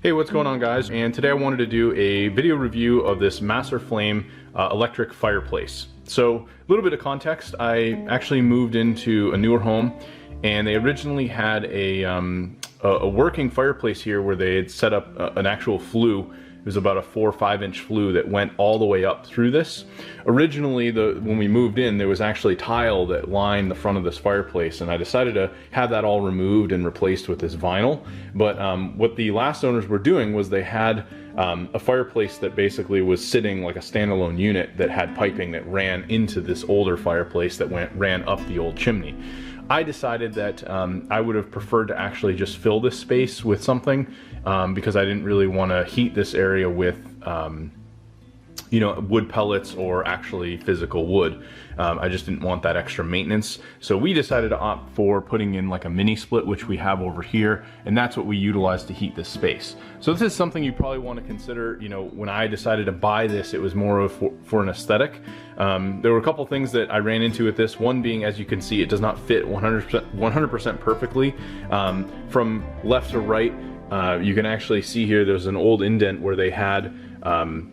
Hey, what's going on, guys? And today I wanted to do a video review of this Masarflame electric fireplace. So a little bit of context, I actually moved into a newer home and they originally had a working fireplace here where they had set up an actual flue. It was about a 4 or 5 inch flue that went all the way up through this. Originally, when we moved in, there was actually tile that lined the front of this fireplace, and I decided to have that all removed and replaced with this vinyl. But what the last owners were doing was they had a fireplace that basically was sitting like a standalone unit that had piping that ran into this older fireplace that ran up the old chimney. I decided that I would have preferred to actually just fill this space with something because I didn't really want to heat this area with you know, wood pellets or actually physical wood. I just didn't want that extra maintenance. So we decided to opt for putting in like a mini split, which we have over here, and that's what we utilize to heat this space. So this is something you probably want to consider. You know, when I decided to buy this, it was more of for an aesthetic. There were a couple things that I ran into with this. One being, as you can see, it does not fit 100% perfectly. From left to right, you can actually see here there's an old indent where they had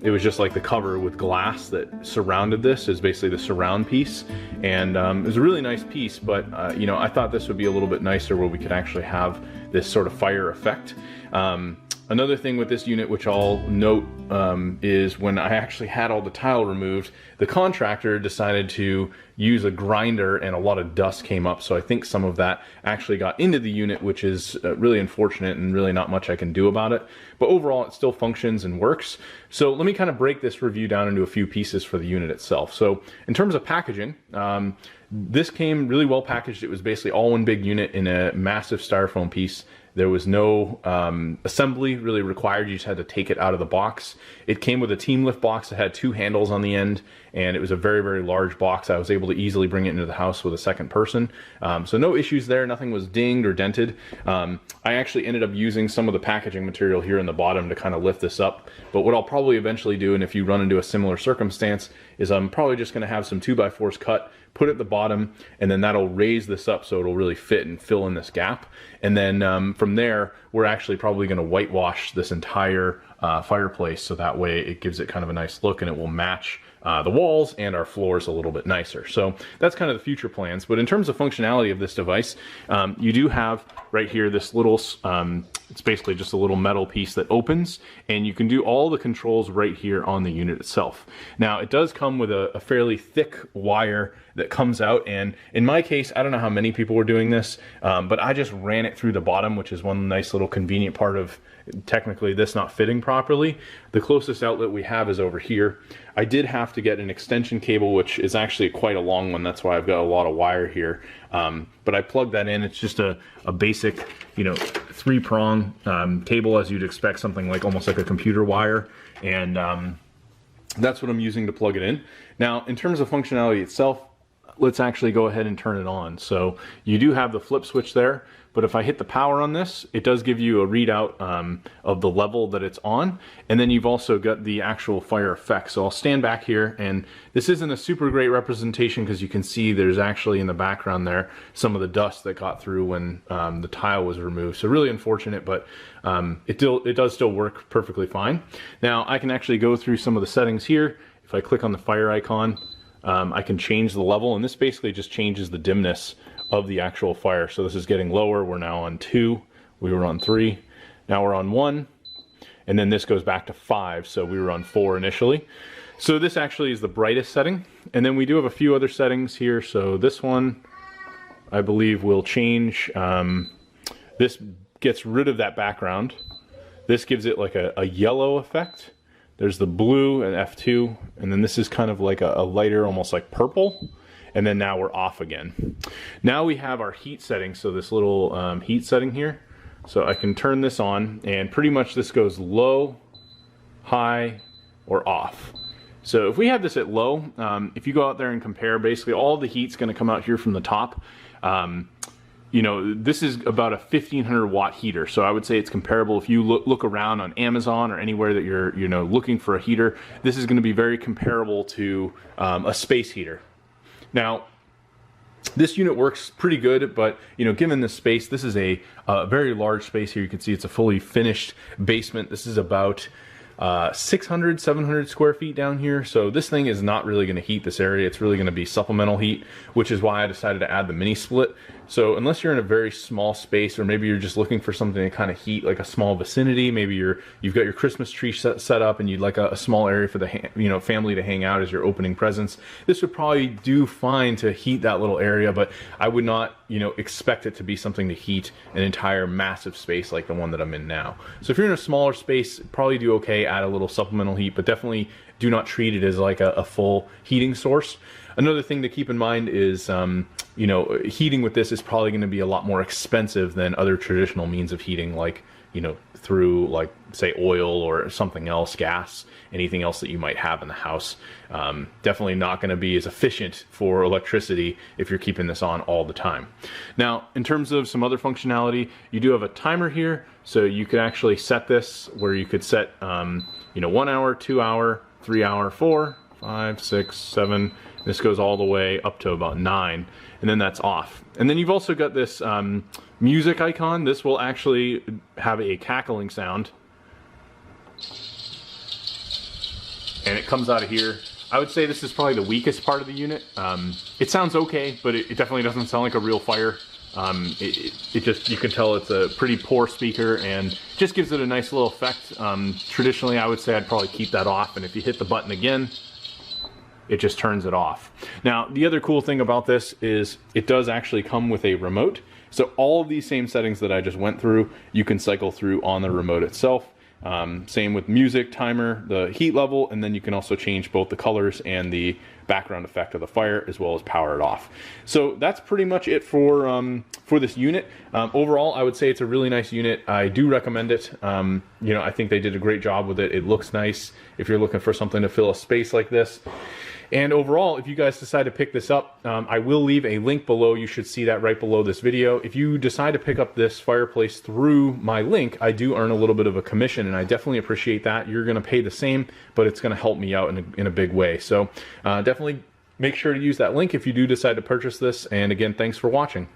it was just like the cover with glass that surrounded this, is basically the surround piece, and it was a really nice piece, but you know, I thought this would be a little bit nicer where we could actually have this sort of fire effect. Another thing with this unit, which I'll note, is when I actually had all the tile removed, the contractor decided to use a grinder and a lot of dust came up. So I think some of that actually got into the unit, which is really unfortunate and really not much I can do about it. But overall, it still functions and works. So let me kind of break this review down into a few pieces for the unit itself. So in terms of packaging, this came really well packaged. It was basically all one big unit in a massive styrofoam piece. There was no assembly really required. You just had to take it out of the box. It came with a team lift box that had 2 handles on the end, and it was a very, very large box. I was able to easily bring it into the house with a second person. So no issues there. Nothing was dinged or dented. I actually ended up using some of the packaging material here in the bottom to kind of lift this up. But what I'll probably eventually do, and if you run into a similar circumstance, is I'm probably just going to have some 2x4s cut, put it at the bottom, and then that'll raise this up so it'll really fit and fill in this gap. And then from there, we're actually probably going to whitewash this entire fireplace, so that way it gives it kind of a nice look and it will match the walls and our floors a little bit nicer. So that's kind of the future plans. But in terms of functionality of this device, you do have right here this little, it's basically just a little metal piece that opens, and you can do all the controls right here on the unit itself. Now it does come with a fairly thick wire that comes out, and in my case, I don't know how many people were doing this, but I just ran it through the bottom, which is one nice little convenient part of technically this not fitting properly. The closest outlet we have is over here. I did have to get an extension cable, which is actually quite a long one. That's why I've got a lot of wire here. But I plugged that in. It's just a basic, you know, 3-prong cable, as you'd expect, something like almost like a computer wire. And that's what I'm using to plug it in. Now, in terms of functionality itself, let's actually go ahead and turn it on. So you do have the flip switch there, but if I hit the power on this, it does give you a readout of the level that it's on, and then you've also got the actual fire effect. So I'll stand back here, and this isn't a super great representation because you can see there's actually in the background there some of the dust that got through when the tile was removed. So really unfortunate, but it does still work perfectly fine. Now I can actually go through some of the settings here. If I click on the fire icon, I can change the level, and this basically just changes the dimness of the actual fire. So this is getting lower. We're now on 2, we were on 3, now we're on 1, and then this goes back to 5, so we were on 4 initially. So this actually is the brightest setting, and then we do have a few other settings here. So this one, I believe, will change. This gets rid of that background. This gives it like a yellow effect. There's the blue and F2, and then this is kind of like a lighter, almost like purple, and then now we're off again. Now we have our heat setting, so this little heat setting here. So I can turn this on, and pretty much this goes low, high, or off. So if we have this at low, if you go out there and compare, basically all the heat's gonna come out here from the top. You know, this is about a 1500 watt heater, so I would say it's comparable. If you look around on Amazon or anywhere that you're, you know, looking for a heater, this is going to be very comparable to a space heater. Now, This unit works pretty good, but you know, given the space, this is a very large space here. You can see it's a fully finished basement. This is about 600, 700 square feet down here. So this thing is not really going to heat this area. It's really going to be supplemental heat, which is why I decided to add the mini split. So unless you're in a very small space, or maybe you're just looking for something to kind of heat like a small vicinity, maybe you've got your Christmas tree set up and you'd like a small area for the family to hang out as your opening presents, this would probably do fine to heat that little area, but I would not expect it to be something to heat an entire massive space like the one that I'm in now. So if you're in a smaller space, probably do okay, add a little supplemental heat, but definitely do not treat it as like a full heating source. Another thing to keep in mind is, heating with this is probably going to be a lot more expensive than other traditional means of heating, like, through, like, say, oil or something else, gas, anything else that you might have in the house. Definitely not going to be as efficient for electricity if you're keeping this on all the time. Now, in terms of some other functionality, you do have a timer here, so you could actually set this where you could set, 1 hour, 2 hour, 3 hour, 4, 5, 6, 7. This goes all the way up to about 9, and then that's off. And then you've also got this music icon. This will actually have a cackling sound, and it comes out of here. I would say this is probably the weakest part of the unit. It sounds okay, but it definitely doesn't sound like a real fire. It just, you can tell it's a pretty poor speaker, and just gives it a nice little effect. Traditionally, I would say I'd probably keep that off, and if you hit the button again, it just turns it off. Now, the other cool thing about this is it does actually come with a remote. So all of these same settings that I just went through, you can cycle through on the remote itself. Same with music, timer, the heat level, and then you can also change both the colors and the background effect of the fire, as well as power it off. So that's pretty much it for this unit. Overall, I would say it's a really nice unit. I do recommend it. I think they did a great job with it. It looks nice if you're looking for something to fill a space like this. And overall, if you guys decide to pick this up, I will leave a link below. You should see that right below this video. If you decide to pick up this fireplace through my link, I do earn a little bit of a commission, and I definitely appreciate that. You're going to pay the same, but it's going to help me out in a big way. So definitely make sure to use that link if you do decide to purchase this. And again, thanks for watching.